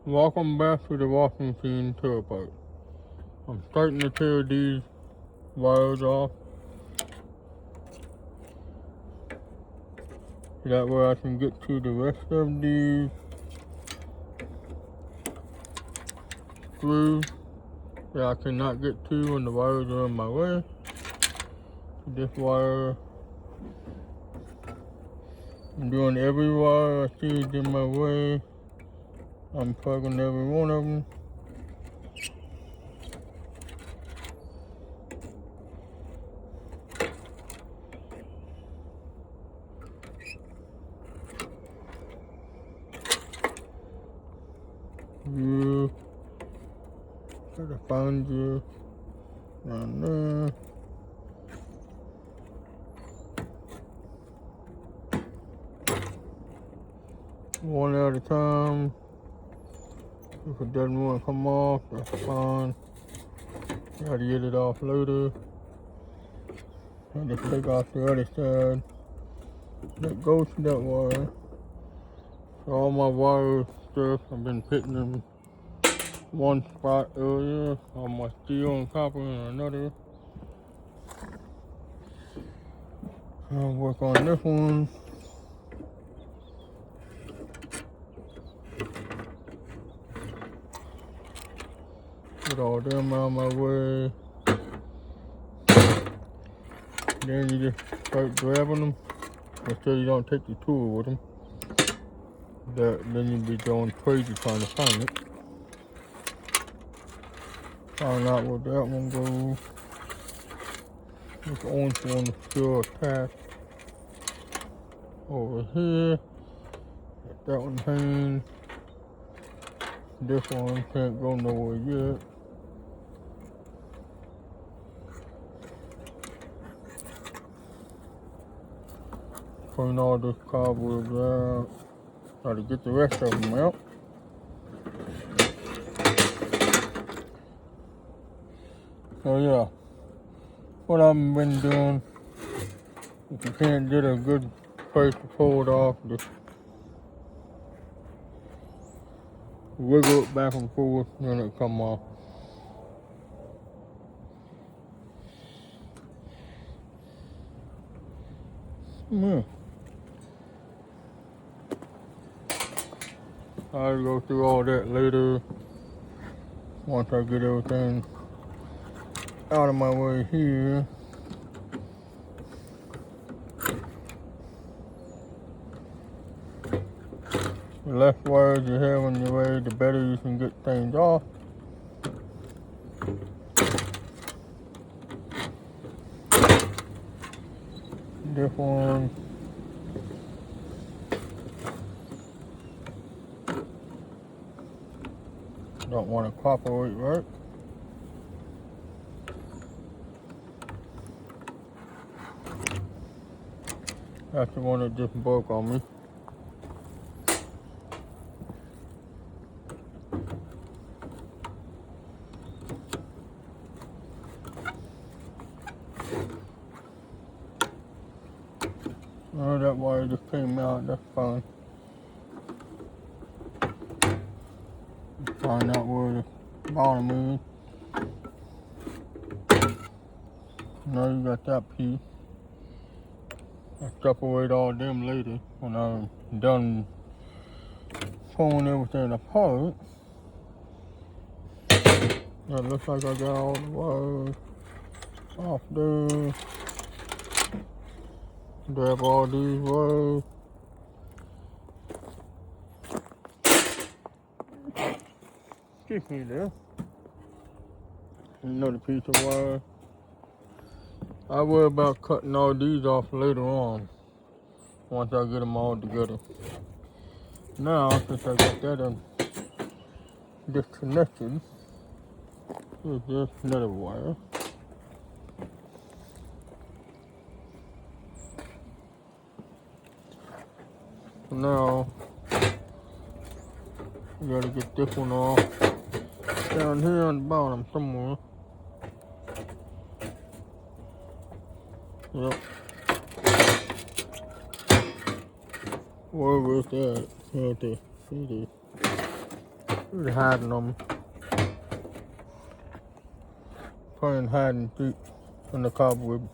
Welcome back to the washing machine tour part. I'm starting to tear these wires off. That way I can get to the rest of these screws that I cannot get to when the wires are in my way. This wire, I'm doing every wire I see is in my way. I'm plugging every one of them. You gotta find you down there. One at a time. If it doesn't want to come off, that's fine. Gotta get it off later. And just take off the other side that goes to that wire. So all my wire stuff, I've been putting them one spot earlier. All my steel and copper in another. I'll work on this one. Get all them out of my way. Then you just start grabbing them. Make sure you don't take the tool with them. Then you'll be going crazy trying to find it. Find out where that one goes. This orange one is still attached over here. Let that one hang. This one can't go nowhere yet. Clean all this cobwebs out. Try to get the rest of them out. So yeah, what I've been doing, if you can't get a good place to pull it off, just wiggle it back and forth, and it'll come off. Yeah. I'll go through all that later once I get everything out of my way here. The less wires you have in your way, the better you can get things off. This one, don't want to cooperate, right? That's the one that just broke on me. Oh, that wire just came out, that's fine. Find out where the bottom is. Now you got that piece. I'll separate all them later when I'm done pulling everything apart. It looks like I got all the wires off there. Grab all these wires. Excuse me there. Another piece of wire. I worry about cutting all these off later on, once I get them all together. Now, since I got that disconnected, here's just another wire. So now, you gotta get this one off down here on the bottom somewhere. Yep. Where was that? Right there. See this. Really hiding them. Playing hide and seek in the cobweb.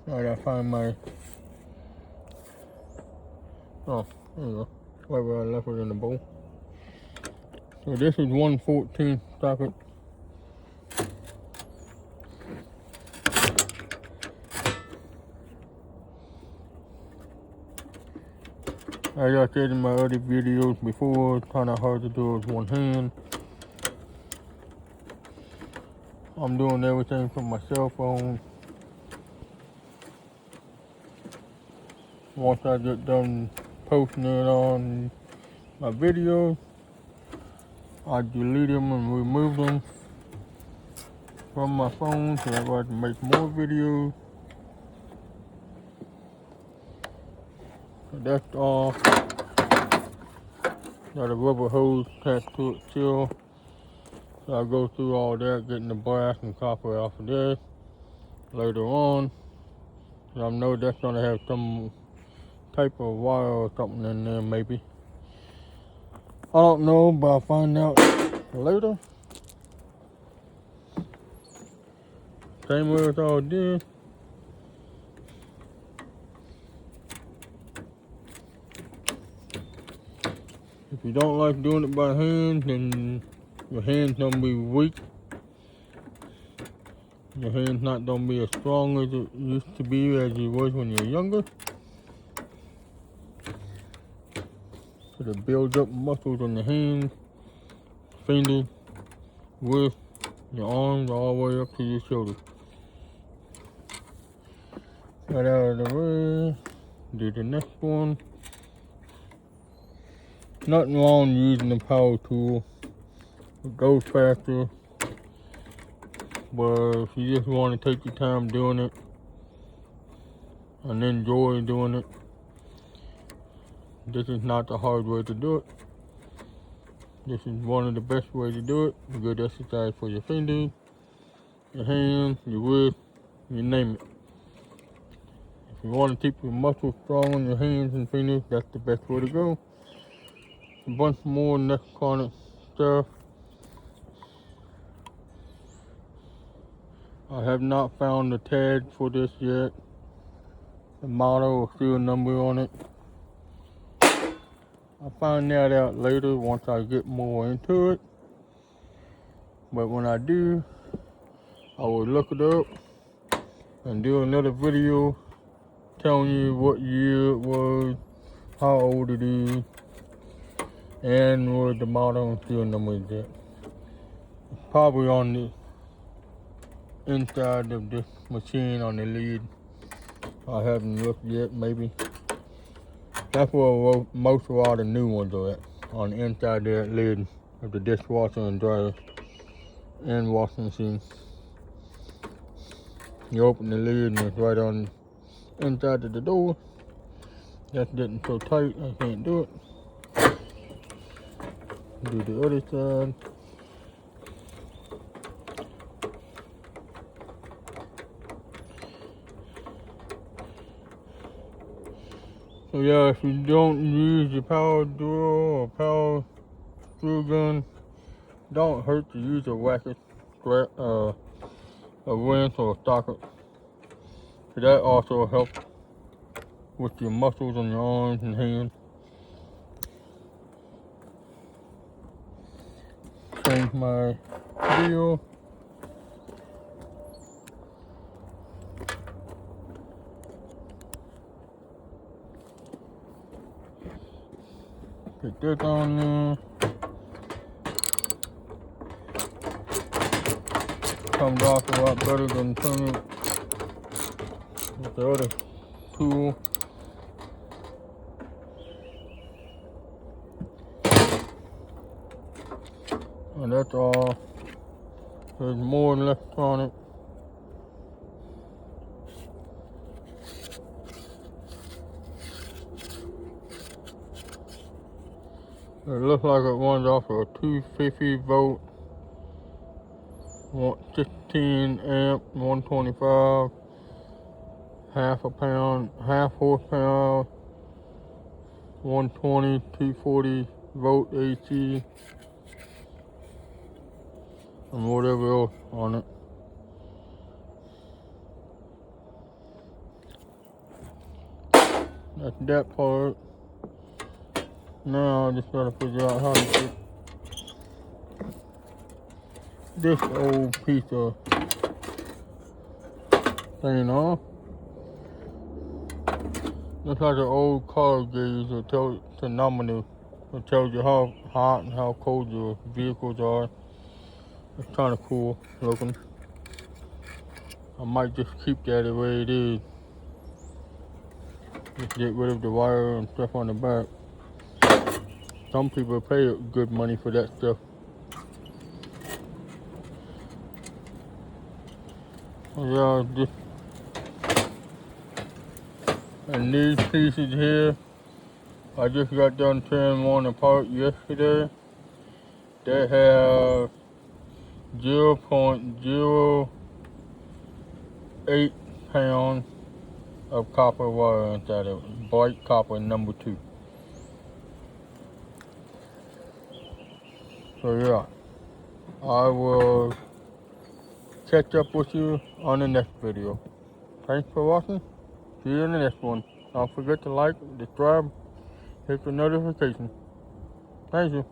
I gotta find my. Oh, there you go. Right where I left it in the bowl. So this is 1/14 socket. As I said in my other videos before, it's kind of hard to do with one hand. I'm doing everything from my cell phone. Once I get done posting it on my videos, I delete them and remove them from my phone so that I can make more videos. So that's all. Got a rubber hose attached to it still. So I go through all that, getting the brass and copper off of this later on. So I know that's gonna have some type of wire or something in there maybe. I don't know, but I'll find out later. Same way with all this. If you don't like doing it by hand, then your hand's gonna be weak. Your hand's not gonna be as strong as it used to be as it was when you're younger. So it builds up muscles in the hands, fingers, wrist, your arms, all the way up to your shoulders. Got out of the way. Do the next one. Nothing wrong using the power tool. It goes faster. But if you just want to take your time doing it and enjoy doing it, this is not the hard way to do it. This is one of the best ways to do it. A good exercise for your fingers, your hands, your wrist, you name it. If you want to keep your muscles strong on your hands and fingers, that's the best way to go. A bunch more neck chronic stuff. I have not found the tag for this yet. The model or serial number on it. I'll find that out later once I get more into it. But when I do, I will look it up and do another video telling you what year it was, how old it is, and where the model and serial number is at. It's probably on the inside of this machine on the lid. I haven't looked yet, maybe. That's where most of all the new ones are at, on the inside of that lid of the dishwasher and dryer and washing machine. You open the lid and it's right on the inside of the door. That's getting so tight I can't do it. Do the other side. So yeah, if you don't use your power drill or power screw gun, don't hurt to use a ratchet, a wrench or a socket. So that also helps with your muscles on your arms and hands. Change my wheel. Put this on there. Comes off a lot better than turning it with the other tool. And that's all. There's more left on it. It looks like it runs off of a 250 volt, 16 amp, 125, half horsepower, 120, 240 volt AC, and whatever else on it. That's that part. Now I just gotta figure out how to get this old piece of thing off. Looks like an old car gauge that tells thermometer. It tells you how hot and how cold your vehicles are. It's kind of cool looking. I might just keep that the way it is. Just get rid of the wire and stuff on the back. Some people pay good money for that stuff. Yeah, just and these pieces here, I just got done tearing one apart yesterday. They have 0.08 pounds of copper wire inside of it. Bright copper number 2. So yeah, I will catch up with you on the next video. Thanks for watching. See you in the next one. Don't forget to like, subscribe, hit the notification. Thank you.